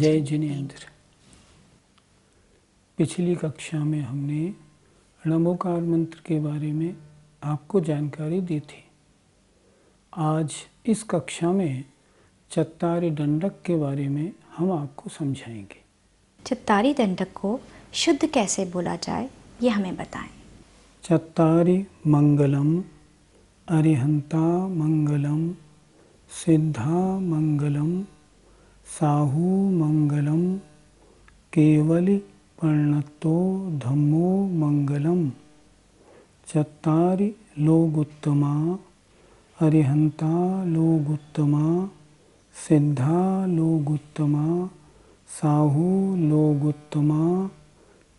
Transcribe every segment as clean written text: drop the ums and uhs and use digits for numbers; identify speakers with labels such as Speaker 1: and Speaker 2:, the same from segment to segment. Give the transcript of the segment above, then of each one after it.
Speaker 1: जय जिनेंद्र। पिछली कक्षा में हमने णमोकार मंत्र के बारे में आपको जानकारी दी थी। आज इस कक्षा में चत्तारी दंडक के बारे में हम आपको समझाएंगे।
Speaker 2: चत्तारी दंडक को शुद्ध कैसे बोला जाए ये हमें बताएं।
Speaker 1: चत्तारी मंगलम, अरिहंता मंगलम, सिद्धा मंगलम, साहू मंगलम, केवली पर्णतो धम्मो मंगलम। चत्तारि लोगुत्तमा, अरिहंता लोगुत्तमा, सिद्धा लोगुत्तमा, साहू लोगुत्तमा,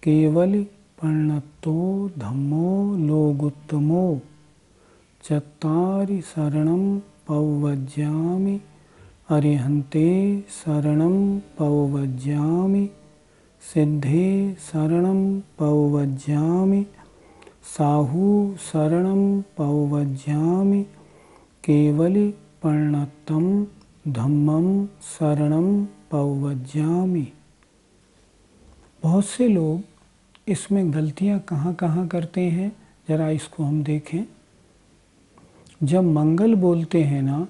Speaker 1: केवली पर्णतो धम्मो लोगुत्तमो। चत्तारि शरणं पवज्यामि, अरिहन्ते शरणं पवज्यामि, सिद्धे शरणं पवज्यामि, साहू शरणं पवज्यामि, केवली पर्णतं धम्मं शरणं पवज्यामि। बहुत से लोग इसमें गलतियां कहाँ कहाँ करते हैं, जरा इसको हम देखें। जब मंगल बोलते हैं ना,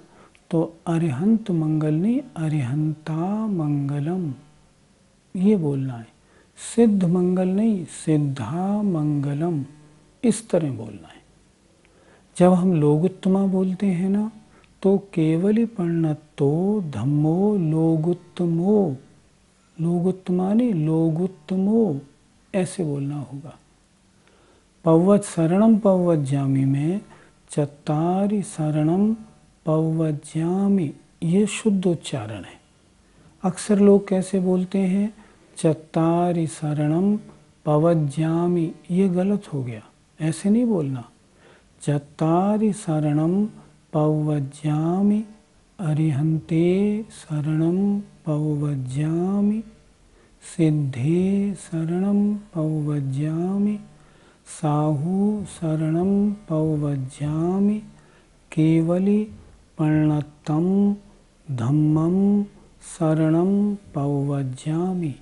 Speaker 1: तो अरिहंत मंगल नहीं, अरिहंता मंगलम ये बोलना है। सिद्ध मंगल नहीं, सिद्धा मंगलम इस तरह बोलना है। जब हम लोगुत्तमा बोलते हैं ना, तो केवली पर्णतो धम्मो लोगुत्तमो, लोगुत्तमा नहीं लोगुत्तमो ऐसे बोलना होगा। पवज शरणम पवज्यामि में चत्तारि शरणम पवज्यामि ये शुद्ध उच्चारण है। अक्सर लोग कैसे बोलते हैं, चत्तारि शरणम पवज्यामि, ये गलत हो गया, ऐसे नहीं बोलना। चत्तारि शरणम पवज्यामि, अरिहन्ते शरणम पवज्यामि, सिद्धे शरणम पवज्यामि, साहू शरणम पवज्यामि, केवली पर्णतं धम्मं शरणं पवज्यामि।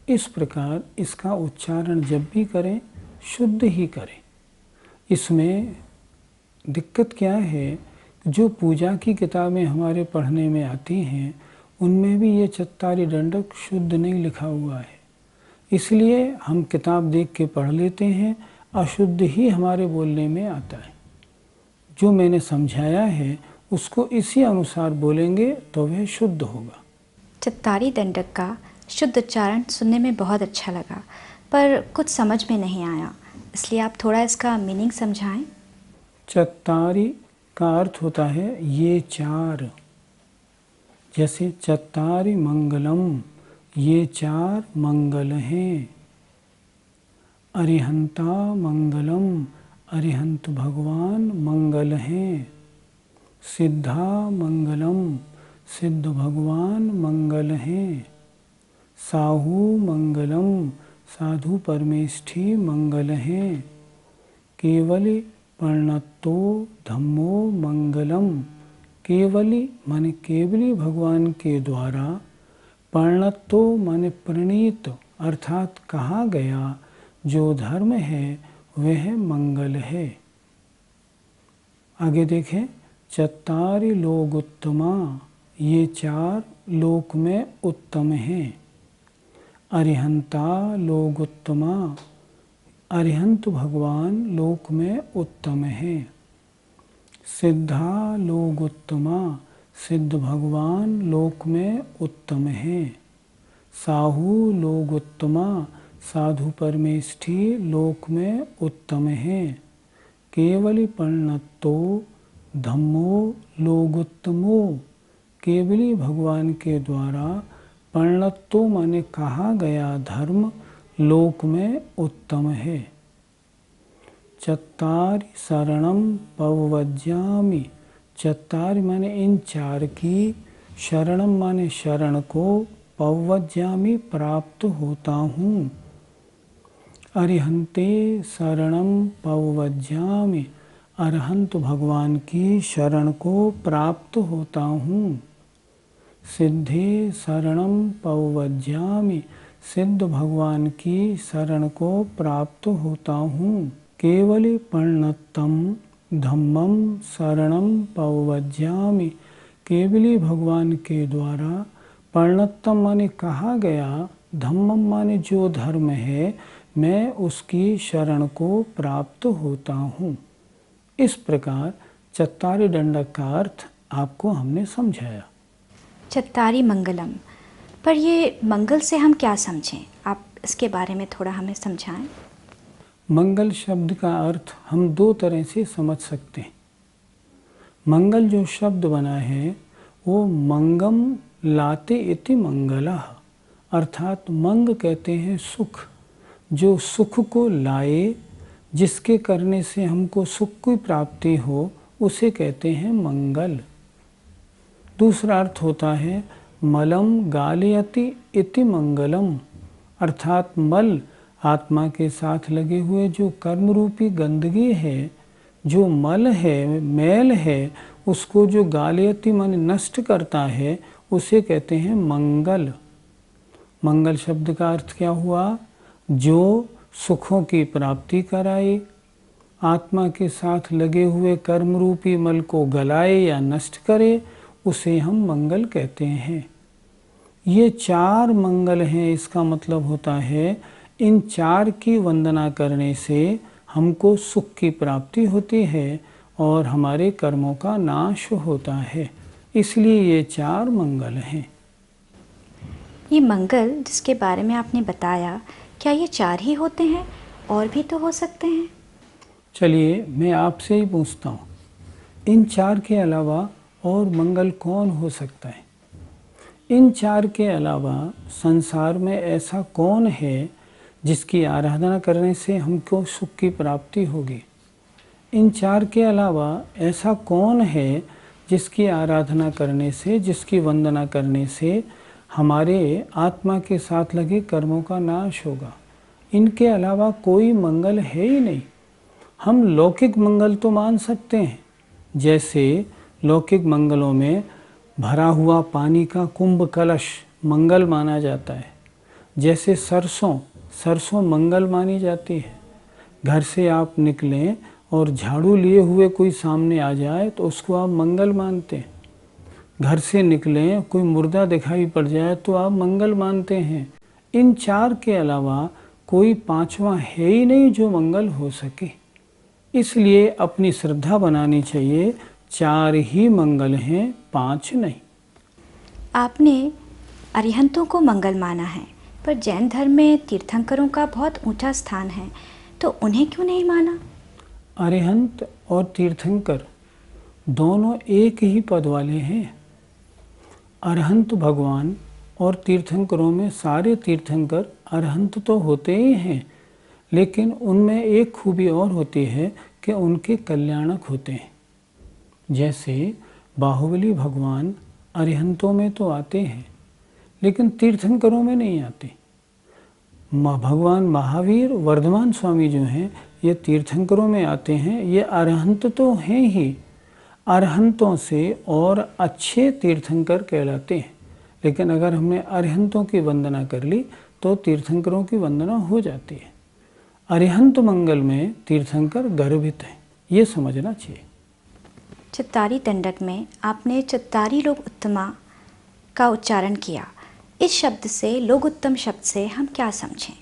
Speaker 1: इस प्रकार इसका उच्चारण जब भी करें शुद्ध ही करें। इसमें दिक्कत क्या है, जो पूजा की किताबें हमारे पढ़ने में आती हैं उनमें भी ये चत्तारी दंडक शुद्ध नहीं लिखा हुआ है। इसलिए हम किताब देख के पढ़ लेते हैं, अशुद्ध ही हमारे बोलने में आता है। जो मैंने समझाया है उसको इसी अनुसार बोलेंगे तो वह शुद्ध होगा।
Speaker 2: चत्तारी दंडक का शुद्ध उच्चारण सुनने में बहुत अच्छा लगा, पर कुछ समझ में नहीं आया, इसलिए आप थोड़ा इसका मीनिंग समझाएं।
Speaker 1: चत्तारी का अर्थ होता है ये चार। जैसे चत्तारि मंगलम, ये चार मंगल हैं। अरिहंता मंगलम, अरिहंत भगवान मंगल हैं। सिद्धा मंगलम, सिद्ध भगवान मंगल हैं। साहू मंगलम, साधु परमेष्ठी मंगल हैं। केवली पर्णतो धम्मो मंगलम, केवली माने केवली भगवान के द्वारा, पर्णतो माने प्रणीत अर्थात कहा गया जो धर्म है वह मंगल है। आगे देखें, चत्तारि लोगुत्तमा, ये चार लोक में उत्तम हैं। अरिहंता लोगुत्तमा, अरिहंत भगवान लोक में उत्तम हैं। सिद्धा लोगुत्तमा, सिद्ध भगवान लोक में उत्तम हैं। साहू लोगुत्तमा, साधु परमेष्ठी लोक में उत्तम हैं। केवली पर्णतो धम्मो लोगुत्तमो, केवली भगवान के द्वारा पर्णतो माने कहा गया धर्म लोक में उत्तम है। चत्तारि शरणं पवज्यामि, चत्तारि माने इन चार की, शरणम माने शरण को, पवज्यामि प्राप्त होता हूँ। अरिहंते शरणं पवज्यामि, अरहंत भगवान की शरण को प्राप्त होता हूँ। सिद्धे शरणम पवज्जामि, सिद्ध भगवान की शरण को प्राप्त होता हूँ। केवली प्रणतम धम्मम शरणम पवज्जामि, केवली भगवान के द्वारा प्रणतम माने कहा गया, धम्मम माने जो धर्म है, मैं उसकी शरण को प्राप्त होता हूँ। इस प्रकार चत्तारी दंडक का अर्थ आपको हमने समझाया।
Speaker 2: चत्तारी मंगलम, पर ये मंगल से हम क्या समझें? आप इसके बारे में थोड़ा हमें समझाएं।
Speaker 1: मंगल शब्द का अर्थ हम दो तरह से समझ सकते हैं। मंगल जो शब्द बना है वो मंगम लाते इति मंगलः, अर्थात मंग कहते हैं सुख, जो सुख को लाए, जिसके करने से हमको सुख की प्राप्ति हो, उसे कहते हैं मंगल। दूसरा अर्थ होता है मलम गालयति इति मंगलम, अर्थात मल आत्मा के साथ लगे हुए जो कर्म रूपी गंदगी है, जो मल है, मैल है, उसको जो गालयति माने नष्ट करता है, उसे कहते हैं मंगल। मंगल शब्द का अर्थ क्या हुआ? जो सुखों की प्राप्ति कराए, आत्मा के साथ लगे हुए कर्म रूपी मल को गलाए या नष्ट करे, उसे हम मंगल कहते हैं। ये चार मंगल हैं, इसका मतलब होता है इन चार की वंदना करने से हमको सुख की प्राप्ति होती है और हमारे कर्मों का नाश होता है, इसलिए ये चार मंगल हैं।
Speaker 2: ये मंगल जिसके बारे में आपने बताया, क्या ये चार ही होते हैं और भी तो हो सकते हैं?
Speaker 1: चलिए मैं आपसे ही पूछता हूँ, इन चार के अलावा और मंगल कौन हो सकता है? इन चार के अलावा संसार में ऐसा कौन है जिसकी आराधना करने से हमको सुख की प्राप्ति होगी? इन चार के अलावा ऐसा कौन है जिसकी आराधना करने से, जिसकी वंदना करने से हमारे आत्मा के साथ लगे कर्मों का नाश होगा? इनके अलावा कोई मंगल है ही नहीं। हम लौकिक मंगल तो मान सकते हैं, जैसे लौकिक मंगलों में भरा हुआ पानी का कुंभ कलश मंगल माना जाता है, जैसे सरसों मंगल मानी जाती है। घर से आप निकलें और झाड़ू लिए हुए कोई सामने आ जाए तो उसको आप मंगल मानते हैं। घर से निकलें, कोई मुर्दा दिखाई पड़ जाए तो आप मंगल मानते हैं। इन चार के अलावा कोई पांचवा है ही नहीं जो मंगल हो सके, इसलिए अपनी श्रद्धा बनानी चाहिए। चार ही मंगल हैं, पांच नहीं।
Speaker 2: आपने अरिहंतों को मंगल माना है, पर जैन धर्म में तीर्थंकरों का बहुत ऊंचा स्थान है, तो उन्हें क्यों नहीं माना?
Speaker 1: अरिहंत और तीर्थंकर दोनों एक ही पद वाले हैं। अरहंत भगवान और तीर्थंकरों में सारे तीर्थंकर अरहंत तो होते ही हैं, लेकिन उनमें एक खूबी और होती है कि उनके कल्याणक होते हैं। जैसे बाहुबली भगवान अरिहंतों में तो आते हैं, लेकिन तीर्थंकरों में नहीं आते। भगवान महावीर वर्धमान स्वामी जो हैं, ये तीर्थंकरों में आते हैं। ये अरहंत तो हैं ही, अरहंतों से और अच्छे तीर्थंकर कहलाते हैं। लेकिन अगर हमने अरहंतों की वंदना कर ली तो तीर्थंकरों की वंदना हो जाती है। अरिहंत मंगल में तीर्थंकर गर्भित हैं, ये समझना चाहिए।
Speaker 2: चत्तारी दंडक में आपने चत्तारी लोग उत्तमा का उच्चारण किया। इस शब्द से, लोग उत्तम शब्द से हम क्या समझें?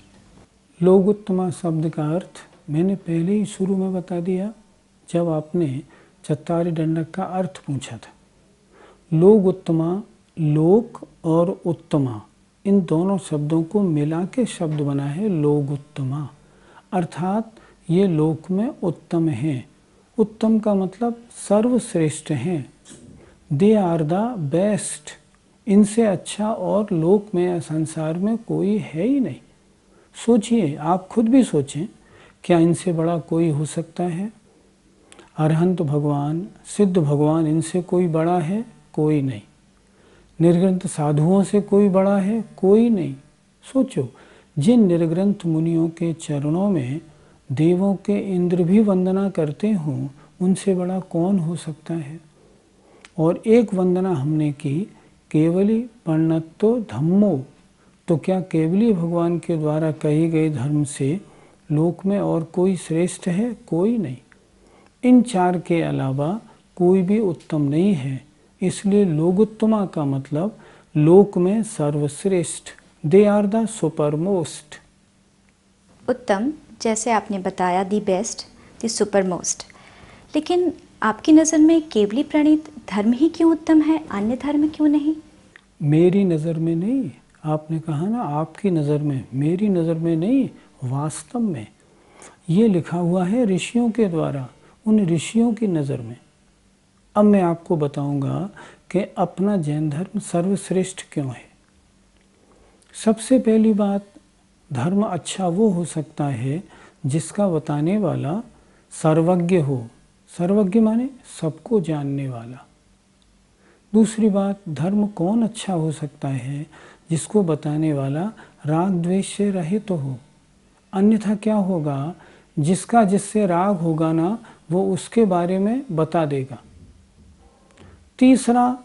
Speaker 1: लोग उत्तमा शब्द का अर्थ मैंने पहले ही शुरू में बता दिया, जब आपने चत्तारी दंडक का अर्थ पूछा था। लोग उत्तमा, लोक और उत्तमा, इन दोनों शब्दों को मिला के शब्द बना है लोग उत्तमा, अर्थात ये लोक में उत्तम हैं। उत्तम का मतलब सर्वश्रेष्ठ हैं। दे आर द बेस्ट, इनसे अच्छा और लोक में या संसार में कोई है ही नहीं। सोचिए, आप खुद भी सोचें, क्या इनसे बड़ा कोई हो सकता है? अरहंत भगवान, सिद्ध भगवान, इनसे कोई बड़ा है? कोई नहीं। निर्ग्रंथ साधुओं से कोई बड़ा है? कोई नहीं। सोचो, जिन निर्ग्रंथ मुनियों के चरणों में देवों के इंद्र भी वंदना करते हों, उनसे बड़ा कौन हो सकता है? और एक वंदना हमने की केवली परिणतो धम्मो, तो क्या केवली भगवान के द्वारा कही गई धर्म से लोक में और कोई श्रेष्ठ है? कोई नहीं। इन चार के अलावा कोई भी उत्तम नहीं है। इसलिए लोकोत्तमा का मतलब लोक में सर्वश्रेष्ठ। They are the super most.
Speaker 2: उत्तम, जैसे आपने बताया, the best, the super most. लेकिन आपकी नज़र में केवली प्रणीत धर्म ही क्यों उत्तम है, अन्य धर्म क्यों नहीं?
Speaker 1: मेरी नज़र में नहीं, आपने कहा ना आपकी नज़र में, मेरी नज़र में नहीं, वास्तव में ये लिखा हुआ है ऋषियों के द्वारा, उन ऋषियों की नज़र में। अब मैं आपको बताऊंगा कि अपना जैन धर्म सर्वश्रेष्ठ क्यों है। सबसे पहली बात, धर्म अच्छा वो हो सकता है जिसका बताने वाला सर्वज्ञ हो। सर्वज्ञ माने सबको जानने वाला। दूसरी बात, धर्म कौन अच्छा हो सकता है? जिसको बताने वाला राग द्वेष से रहित हो। अन्यथा क्या होगा, जिसका जिससे राग होगा ना, वो उसके बारे में बता देगा। तीसरा,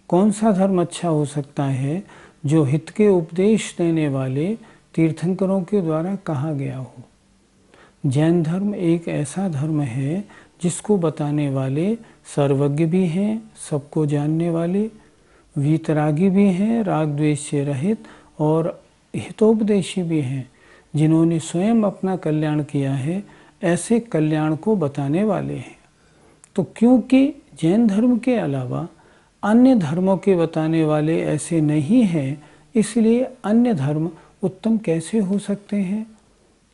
Speaker 1: कौन सा धर्म अच्छा हो सकता है? जो हित के उपदेश देने वाले तीर्थंकरों के द्वारा कहा गया हो। जैन धर्म एक ऐसा धर्म है जिसको बताने वाले सर्वज्ञ भी हैं, सबको जानने वाले, वीतरागी भी हैं, राग द्वेष से रहित, और हितोपदेशी भी हैं, जिन्होंने स्वयं अपना कल्याण किया है, ऐसे कल्याण को बताने वाले हैं। तो क्योंकि जैन धर्म के अलावा अन्य धर्मों के बताने वाले ऐसे नहीं हैं, इसलिए अन्य धर्म उत्तम कैसे हो सकते हैं?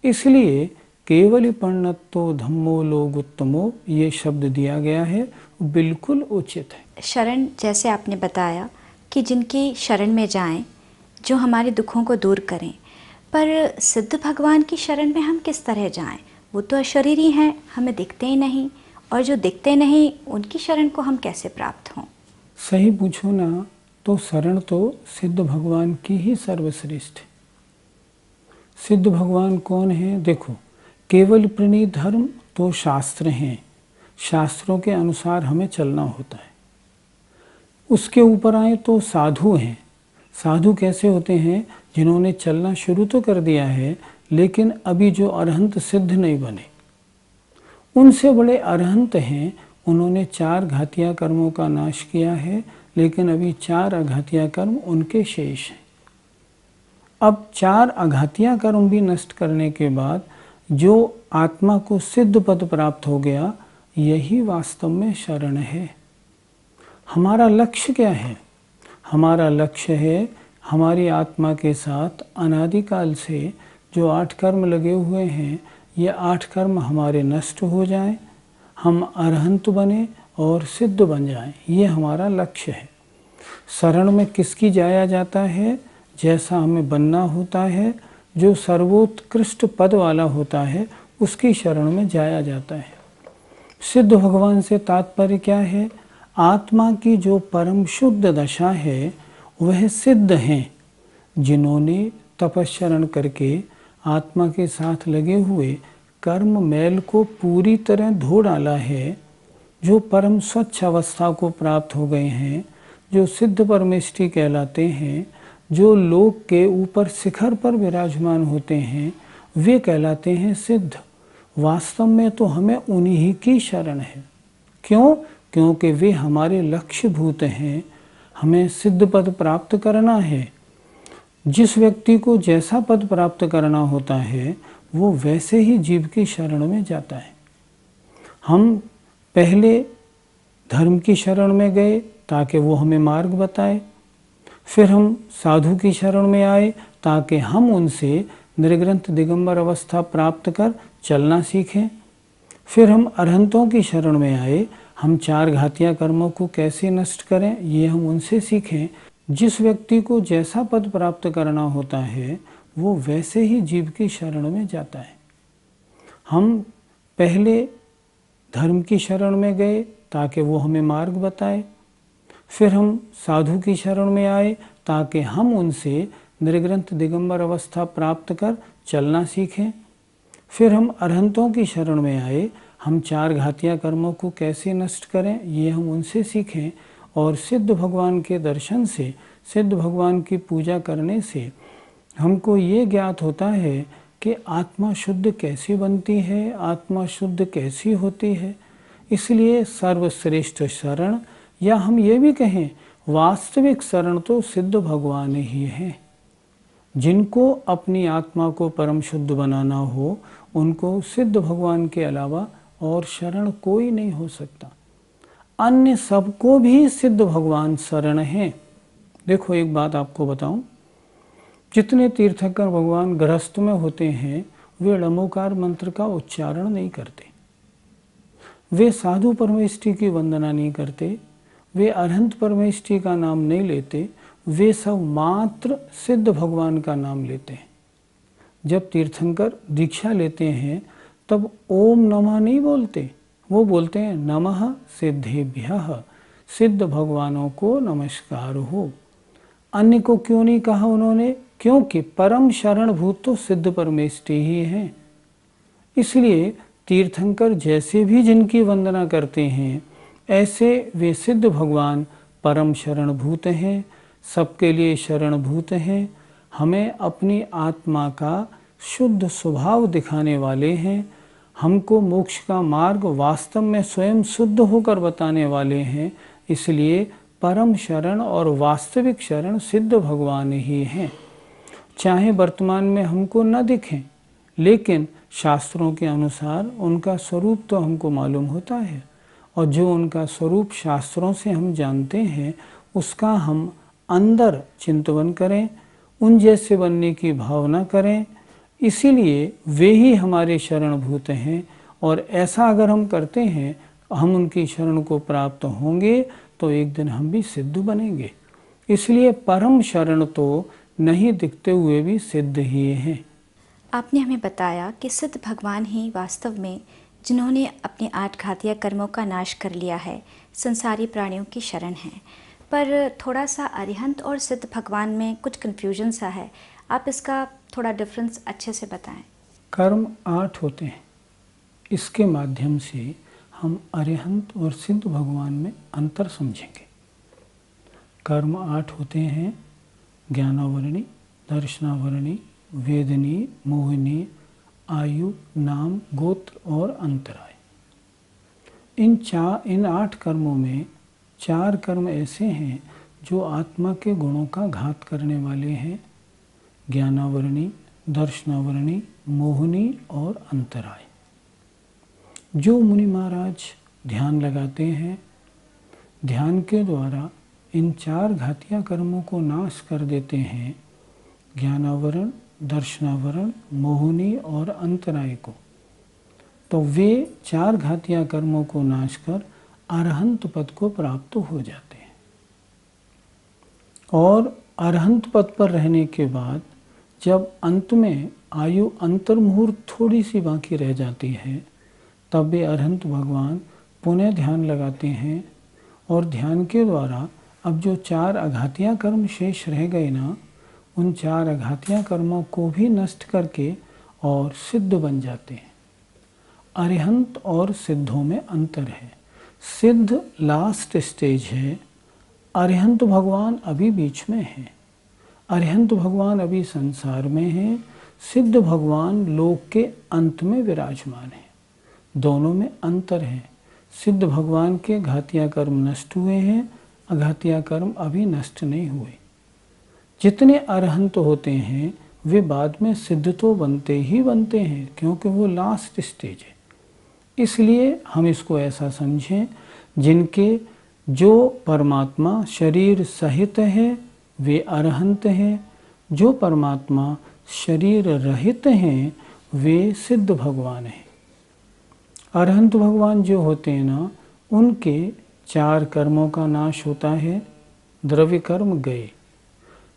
Speaker 1: इसलिए केवल परिणतो धम्मो लोकोत्तमो ये शब्द दिया गया है, बिल्कुल उचित है।
Speaker 2: शरण, जैसे आपने बताया कि जिनकी शरण में जाएं, जो हमारे दुखों को दूर करें, पर सिद्ध भगवान की शरण में हम किस तरह जाएं? वो तो अशरीरी हैं, हमें दिखते ही नहीं, और जो दिखते नहीं उनकी शरण को हम कैसे प्राप्त हों?
Speaker 1: सही पूछो ना, तो शरण तो सिद्ध भगवान की ही सर्वश्रेष्ठ है। सिद्ध भगवान कौन है? देखो, केवल प्रणीत धर्म तो शास्त्र हैं, शास्त्रों के अनुसार हमें चलना होता है। उसके ऊपर आए तो साधु हैं। साधु कैसे होते हैं? जिन्होंने चलना शुरू तो कर दिया है, लेकिन अभी जो अरहंत सिद्ध नहीं बने। उनसे बड़े अरहंत हैं, उन्होंने 4 घातिया कर्मों का नाश किया है, लेकिन अभी 4 अघातिया कर्म उनके शेष हैं। अब 4 अघातिया कर्म भी नष्ट करने के बाद जो आत्मा को सिद्ध पद प्राप्त हो गया, यही वास्तव में शरण है। हमारा लक्ष्य क्या है? हमारा लक्ष्य है हमारी आत्मा के साथ अनादिकाल से जो 8 कर्म लगे हुए हैं, ये 8 कर्म हमारे नष्ट हो जाएं, हम अरहंत बने और सिद्ध बन जाएं। ये हमारा लक्ष्य है। शरण में किसकी जाया जाता है? जैसा हमें बनना होता है, जो सर्वोत्कृष्ट पद वाला होता है, उसकी शरण में जाया जाता है। सिद्ध भगवान से तात्पर्य क्या है? आत्मा की जो परम शुद्ध दशा है, वह सिद्ध हैं, जिन्होंने तपस्चरण करके आत्मा के साथ लगे हुए कर्म मैल को पूरी तरह धो डाला है, जो परम स्वच्छ अवस्था को प्राप्त हो गए हैं, जो सिद्ध परमेष्ठी कहलाते हैं, जो लोक के ऊपर शिखर पर विराजमान होते हैं, वे कहलाते हैं सिद्ध। वास्तव में तो हमें उन्हीं की शरण है। क्यों? क्योंकि वे हमारे लक्ष्यभूत हैं। हमें सिद्ध पद प्राप्त करना है। जिस व्यक्ति को जैसा पद प्राप्त करना होता है, वो वैसे ही जीव की शरण में जाता है। हम पहले धर्म की शरण में गए ताकि वो हमें मार्ग बताए, फिर हम साधु की शरण में आए ताकि हम उनसे निर्ग्रंथ दिगंबर अवस्था प्राप्त कर चलना सीखें, फिर हम अरहंतों की शरण में आए, हम 4 घातिया कर्मों को कैसे नष्ट करें, ये हम उनसे सीखें। जिस व्यक्ति को जैसा पद प्राप्त करना होता है, वो वैसे ही जीव की शरण में जाता है। हम पहले धर्म की शरण में गए ताकि वो हमें मार्ग बताए, फिर हम साधु की शरण में आए ताकि हम उनसे निर्ग्रंथ दिगंबर अवस्था प्राप्त कर चलना सीखें, फिर हम अरहंतों की शरण में आए, हम 4 घातिया कर्मों को कैसे नष्ट करें, ये हम उनसे सीखें, और सिद्ध भगवान के दर्शन से, सिद्ध भगवान की पूजा करने से हमको ये ज्ञात होता है कि आत्मा शुद्ध कैसी बनती है, आत्मा शुद्ध कैसी होती है। इसलिए सर्वश्रेष्ठ शरण, या हम ये भी कहें वास्तविक शरण तो सिद्ध भगवान ही हैं। जिनको अपनी आत्मा को परम शुद्ध बनाना हो, उनको सिद्ध भगवान के अलावा और शरण कोई नहीं हो सकता। अन्य सबको भी सिद्ध भगवान शरण हैं। देखो एक बात आपको बताऊं, जितने तीर्थंकर भगवान गृहस्थ में होते हैं वे णमोकार मंत्र का उच्चारण नहीं करते, वे साधु परमेष्ठी की वंदना नहीं करते, वे अरहंत परमेष्ठी का नाम नहीं लेते, वे सब मात्र सिद्ध भगवान का नाम लेते हैं। जब तीर्थंकर दीक्षा लेते हैं तब ओम नमः नहीं बोलते, वो बोलते हैं नमः सिद्धेभ्यः, सिद्ध भगवानों को नमस्कार हो। अन्य को क्यों नहीं कहा उन्होंने? क्योंकि परम शरणभूत तो सिद्ध परमेष्ठी ही हैं। इसलिए तीर्थंकर जैसे भी जिनकी वंदना करते हैं ऐसे वे सिद्ध भगवान परम शरणभूत हैं, सबके लिए शरणभूत हैं। हमें अपनी आत्मा का शुद्ध स्वभाव दिखाने वाले हैं, हमको मोक्ष का मार्ग वास्तव में स्वयं शुद्ध होकर बताने वाले हैं। इसलिए परम शरण और वास्तविक शरण सिद्ध भगवान ही हैं। चाहे वर्तमान में हमको न दिखें, लेकिन शास्त्रों के अनुसार उनका स्वरूप तो हमको मालूम होता है, और जो उनका स्वरूप शास्त्रों से हम जानते हैं उसका हम अंदर चिंतन करें, उन जैसे बनने की भावना करें। इसीलिए वे ही हमारे शरणभूत हैं, और ऐसा अगर हम करते हैं हम उनकी शरण को प्राप्त होंगे तो एक दिन हम भी सिद्ध बनेंगे। इसलिए परम शरण तो नहीं दिखते हुए भी सिद्ध ही हैं।
Speaker 2: आपने हमें बताया कि सिद्ध भगवान ही वास्तव में जिन्होंने अपने 8 घातीय कर्मों का नाश कर लिया है, संसारी प्राणियों की शरण हैं। पर थोड़ा सा अरिहंत और सिद्ध भगवान में कुछ कन्फ्यूजन सा है, आप इसका थोड़ा डिफरेंस अच्छे से बताएं।
Speaker 1: कर्म 8 होते हैं, इसके माध्यम से हम अरिहंत और सिद्ध भगवान में अंतर समझेंगे। कर्म 8 होते हैं, ज्ञानावरणी, दर्शनावरणी, वेदनी, मोहिनी, आयु, नाम, गोत्र और अंतराय। इन 8 कर्मों में 4 कर्म ऐसे हैं जो आत्मा के गुणों का घात करने वाले हैं, ज्ञानावरणी, दर्शनावरणी, मोहिनी और अंतराय। जो मुनि महाराज ध्यान लगाते हैं, ध्यान के द्वारा इन 4 घातीय कर्मों को नाश कर देते हैं, ज्ञानावरण, दर्शनावरण, मोहिनी और अंतराय को, तो वे 4 घातीय कर्मों को नाश कर अरहंत पद को प्राप्त हो जाते हैं। और अरहंत पद पर रहने के बाद जब अंत में आयु अंतर्मुहूर्त थोड़ी सी बाकी रह जाती है, तब वे अरहंत भगवान पुनः ध्यान लगाते हैं, और ध्यान के द्वारा अब जो 4 अघातीय कर्म शेष रह गए ना, उन 4 अघातीय कर्मों को भी नष्ट करके और सिद्ध बन जाते हैं। अरिहंत और सिद्धों में अंतर है। सिद्ध लास्ट स्टेज है, अरिहंत भगवान अभी बीच में हैं। अरिहंत भगवान अभी संसार में हैं, सिद्ध भगवान लोक के अंत में विराजमान हैं। दोनों में अंतर है। सिद्ध भगवान के घातीय कर्म नष्ट हुए हैं, अघातीय कर्म अभी नष्ट नहीं हुए। जितने अरहंत होते हैं वे बाद में सिद्ध तो बनते ही बनते हैं, क्योंकि वो लास्ट स्टेज है। इसलिए हम इसको ऐसा समझें, जिनके जो परमात्मा शरीर सहित है वे अरहंत हैं, जो परमात्मा शरीर रहित हैं वे सिद्ध भगवान हैं। अरहंत भगवान जो होते हैं ना, उनके 4 कर्मों का नाश होता है। द्रव्य कर्म गए,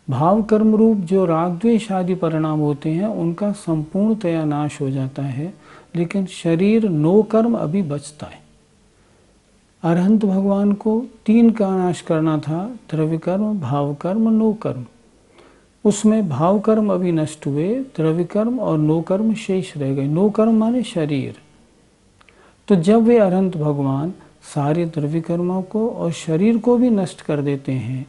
Speaker 1: भाव कर्म रूप जो राग द्वेष आदि परिणाम होते हैं उनका संपूर्णतया नाश हो जाता है, लेकिन शरीर 9 कर्म अभी बचता है। अरहंत भगवान को 3 का नाश करना था, द्रव्य कर्म, भाव कर्म, 9 कर्म। उसमें भाव कर्म अभी नष्ट हुए, द्रव्य कर्म और 9 कर्म शेष रह गए। 9 कर्म माने शरीर। तो जब वे अरहंत भगवान सारे द्रव्य कर्मों को और शरीर को भी नष्ट कर देते हैं।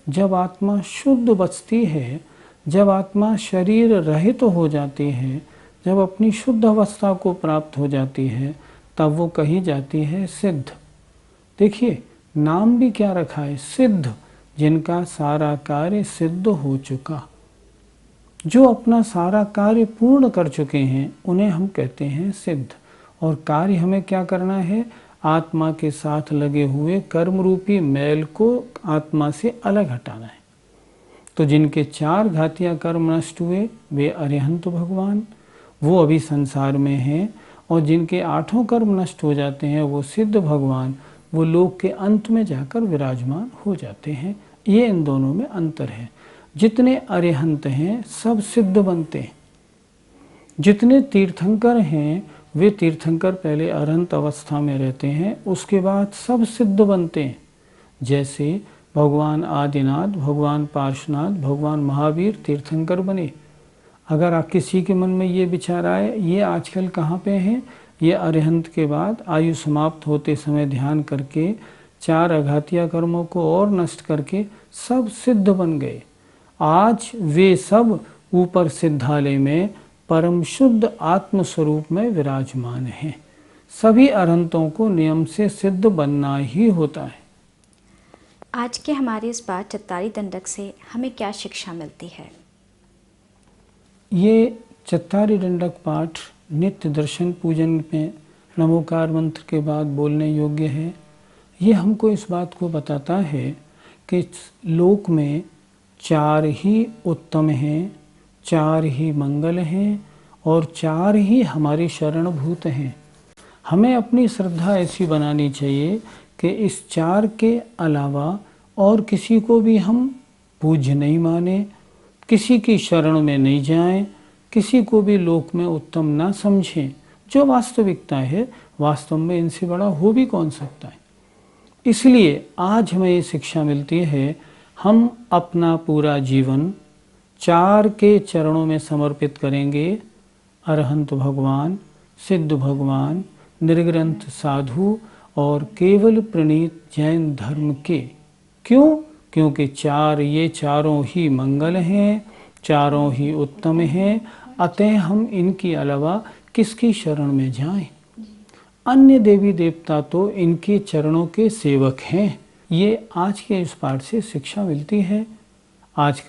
Speaker 1: जब आत्मा शुद्ध बचती है, जब आत्मा शरीर रहित हो जाती है, जब अपनी शुद्ध अवस्था को प्राप्त हो जाती है, तब वो कही जाती है सिद्ध। देखिए, नाम भी क्या रखा है, सिद्ध, जिनका सारा कार्य सिद्ध हो चुका। जो अपना सारा कार्य पूर्ण कर चुके हैं उन्हें हम कहते हैं सिद्ध। और कार्य हमें क्या करना है, आत्मा के साथ लगे हुए कर्म रूपी मैल को आत्मा से अलग हटाना है। तो जिनके 4 घातिया कर्म नष्ट हुए वे अरिहंत भगवान, वो अभी संसार में हैं। और जिनके 8 कर्म नष्ट हो जाते हैं वो सिद्ध भगवान, वो लोक के अंत में जाकर विराजमान हो जाते हैं। ये इन दोनों में अंतर है। जितने अरिहंत हैं सब सिद्ध बनते हैं। जितने तीर्थंकर हैं वे तीर्थंकर पहले अरहंत अवस्था में रहते हैं, उसके बाद सब सिद्ध बनते हैं। जैसे भगवान आदिनाथ, भगवान पार्श्वनाथ, भगवान महावीर तीर्थंकर बने। अगर आप किसी के मन में ये विचार आए ये आजकल कहाँ पे हैं, ये अरिहंत के बाद आयु समाप्त होते समय ध्यान करके 4 अघातिया कर्मों को और नष्ट करके सब सिद्ध बन गए। आज वे सब ऊपर सिद्धालय में परम शुद्ध आत्म स्वरूप में विराजमान हैं। सभी अरहंतों को नियम से सिद्ध बनना ही होता है।
Speaker 2: आज के हमारे इस बात चत्तारी दंडक से हमें क्या शिक्षा मिलती है?
Speaker 1: ये चत्तारी दंडक पाठ नित्य दर्शन पूजन में नमोकार मंत्र के बाद बोलने योग्य है। ये हमको इस बात को बताता है कि लोक में 4 ही उत्तम हैं, 4 ही मंगल हैं और 4 ही हमारी शरणभूत हैं। हमें अपनी श्रद्धा ऐसी बनानी चाहिए कि इस 4 के अलावा और किसी को भी हम पूज्य नहीं माने, किसी की शरण में नहीं जाएं, किसी को भी लोक में उत्तम ना समझें। जो वास्तविकता है, वास्तव में इनसे बड़ा हो भी कौन सकता है। इसलिए आज हमें ये शिक्षा मिलती है, हम अपना पूरा जीवन 4 के चरणों में समर्पित करेंगे। अरहंत भगवान, सिद्ध भगवान, निर्ग्रंथ साधु और केवल प्रणीत जैन धर्म के। क्यों? क्योंकि 4 ये चारों ही मंगल हैं, चारों ही उत्तम हैं। अतः हम इनके अलावा किसकी शरण में जाएं? अन्य देवी देवता तो इनके चरणों के सेवक हैं। ये आज के इस पाठ से शिक्षा मिलती है। आज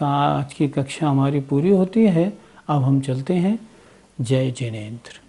Speaker 1: की कक्षा हमारी पूरी होती है। अब हम चलते हैं। जय जिनेंद्र।